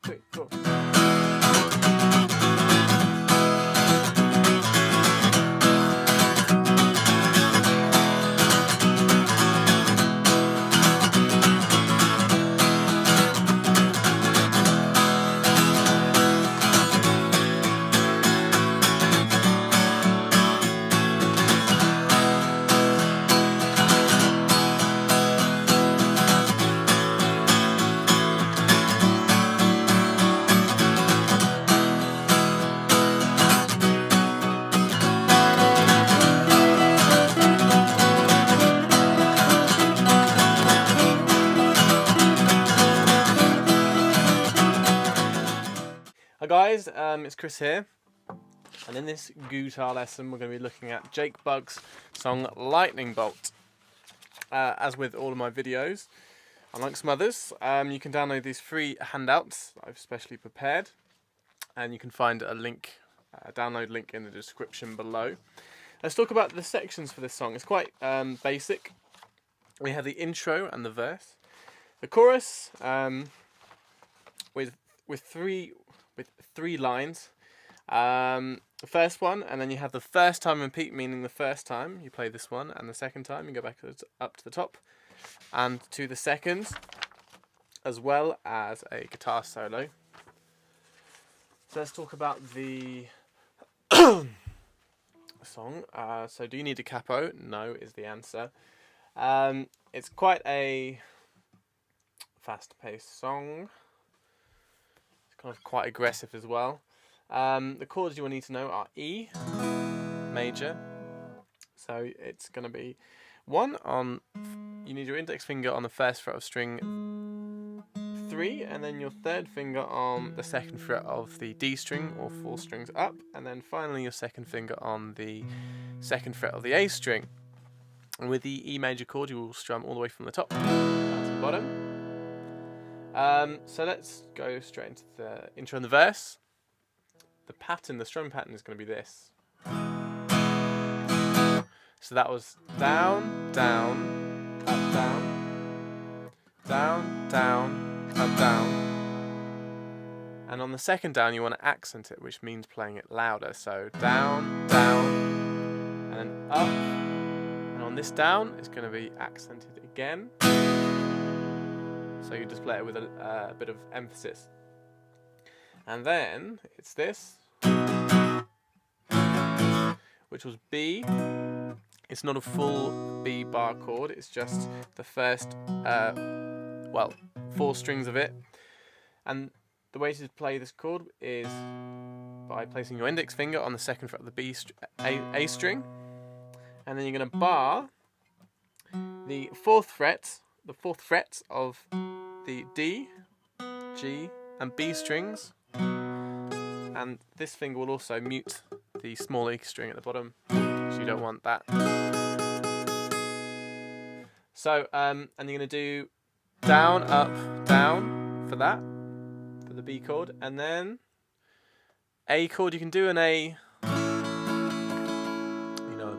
3, 4. Hi guys, it's Chris here, and in this guitar lesson we're going to be looking at Jake Bugg's song Lightning Bolt. As with all of my videos, amongst some others, you can download these free handouts that I've specially prepared, and you can find a link, download link in the description below. Let's talk about the sections for this song. It's quite basic. We have the intro and the verse, the chorus with three lines. The first one, and then you have the first time repeat, meaning the first time you play this one, and the second time you go back up to the top and to the second, as well as a guitar solo. So let's talk about the song. So do you need a capo? No is the answer. It's quite a fast-paced song. Kind of quite aggressive as well. The chords you will need to know are E major, so it's going to be 1 on, you need your index finger on the first fret of string 3, and then your third finger on the second fret of the D string, or 4 strings up, and then finally your second finger on the second fret of the A string. And with the E major chord you will strum all the way from the top down to the bottom. So let's go straight into the intro and the verse. The pattern, the strum pattern, is going to be this. So that was down, down, up, down, down, down, up, down. And on the second down you want to accent it, which means playing it louder. So down, down, and then up. And on this down it's going to be accented again. So you just play it with a bit of emphasis. And then it's this, which was B. It's not a full B bar chord, it's just the first, 4 strings of it. And the way to play this chord is by placing your index finger on the second fret of the A string. And then you're going to bar the fourth fret of the D, G, and B strings, and this finger will also mute the small E string at the bottom, so you don't want that. So, and you're going to do down, up, down for that, for the B chord, and then A chord. You can do an A, a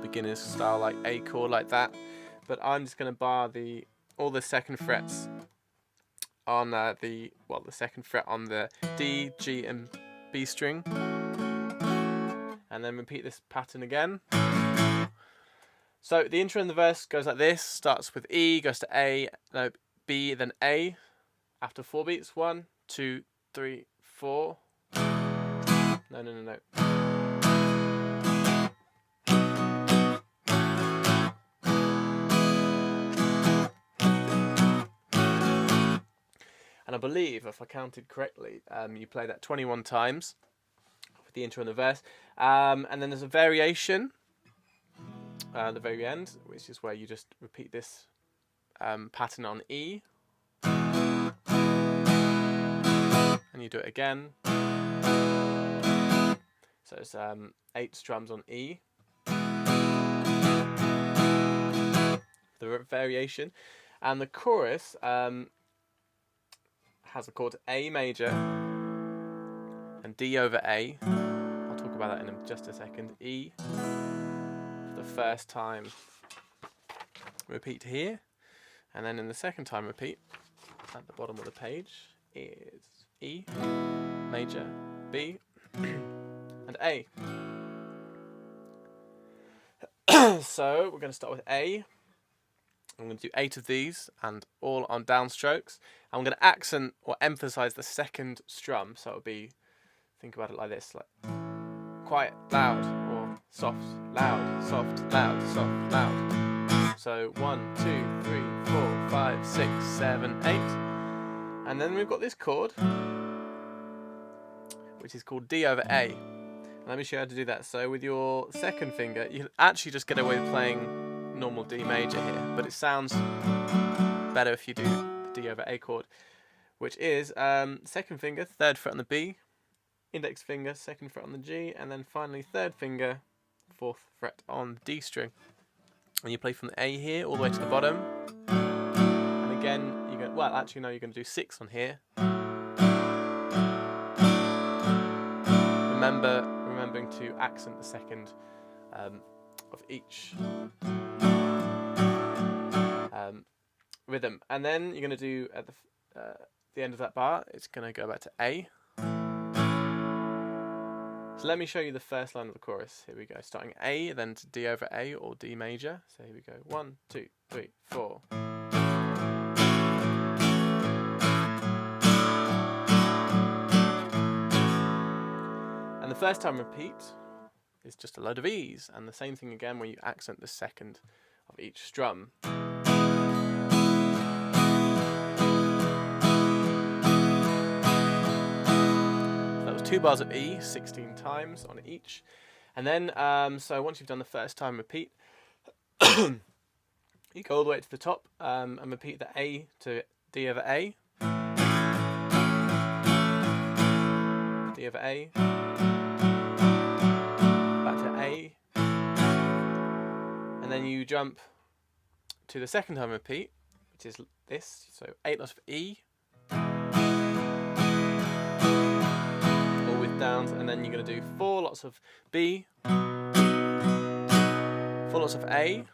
beginner's style, like A chord like that, but I'm just going to bar all the second frets on the second fret on the D, G, and B string, and then repeat this pattern again. So the intro and the verse goes like this: starts with E, goes to B, then A. After 4 beats, 1, 2, 3, 4. No. And I believe, if I counted correctly, you play that 21 times with the intro and the verse. And then there's a variation at the very end, which is where you just repeat this pattern on E. And you do it again. So it's 8 strums on E. The variation. And the chorus has the chord A major and D over A. I'll talk about that in just a second. E for the first time, repeat here, and then in the second time repeat at the bottom of the page, is E major, B, and A. So we're going to start with A. I'm going to do 8 of these and all on downstrokes. I'm going to accent or emphasize the second strum. So it'll be, think about it like this, like quiet, loud, or soft, loud, soft, loud, soft, loud. So 1, 2, 3, 4, 5, 6, 7, 8. And then we've got this chord, which is called D over A. Let me show you how to do that. So with your second finger, you actually just get away with playing normal D major here, but it sounds better if you do the D over A chord, which is second finger, third fret on the B, index finger, second fret on the G, and then finally third finger, fourth fret on the D string. And you play from the A here all the way to the bottom. And again, you're going, well, actually no, you're going to do 6 on here. Remembering to accent the second of each rhythm, and then you're going to do at the end of that bar, it's going to go back to A. So let me show you the first line of the chorus. Here we go, starting A, then to D over A or D major. So here we go, 1, 2, 3, 4. And the first time repeat is just a load of E's, and the same thing again when you accent the second of each strum. So that was 2 bars of E, 16 times on each. And then, so once you've done the first time repeat, you go all the way to the top and repeat the A to D over A, D over A, back to A, and then you jump to the second time repeat, which is this, so 8 lots of E, all with downs, and then you're going to do 4 lots of B, 4 lots of A,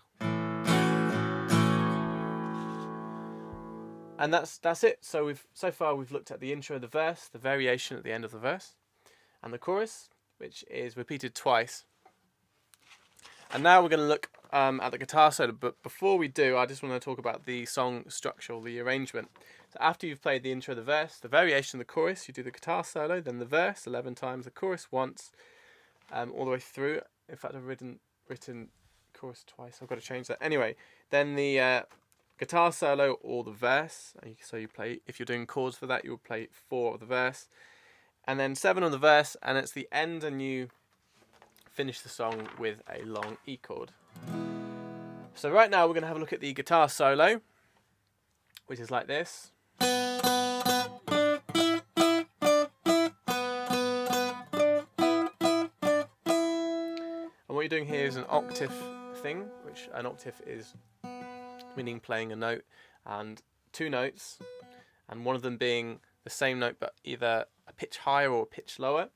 and that's it. So far we've looked at the intro, the verse, the variation at the end of the verse, and the chorus, which is repeated twice. And now we're going to look at the guitar solo, but before we do, I just want to talk about the song structure, or the arrangement. So after you've played the intro, the verse, the variation, the chorus, you do the guitar solo, then the verse 11 times, the chorus once, all the way through. In fact, I've written chorus twice. I've got to change that. Anyway, then the guitar solo or the verse. So you play, if you're doing chords for that, you'll play 4 of the verse, and then 7 on the verse, and it's the end, and you finish the song with a long E chord. So right now we're going to have a look at the guitar solo, which is like this. And what you're doing here is an octave thing, which an octave is meaning playing a note and 2 notes, and one of them being the same note but either a pitch higher or a pitch lower.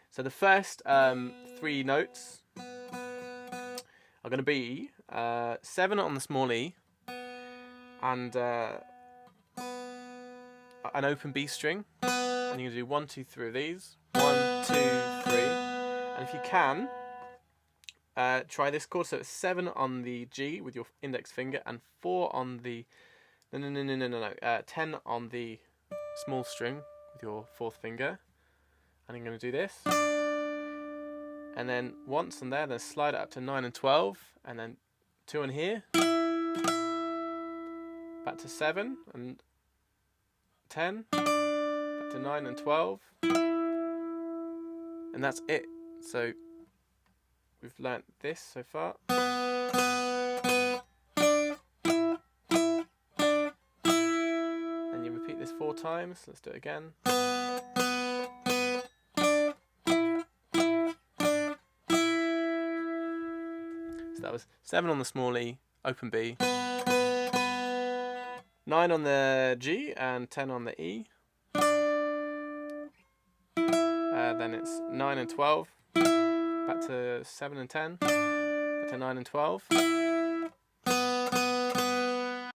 So the first 3 notes are going to be 7 on the small E and an open B string, and you're going to do 1, 2, 3 of these, 1, 2, 3, and if you can, try this chord. So it's 7 on the G with your index finger and 4 on the 10 on the small string with your 4th finger, and you're going to do this, and then once on there, then slide it up to 9 and 12, and then 2 on here, back to 7 and 10, back to 9 and 12, and that's it. So we've learnt this so far. And you repeat this 4 times. Let's do it again. So that was 7 on the small E, open B, 9 on the G and 10 on the E. Then it's 9 and 12, back to 7 and 10, back to 9 and 12.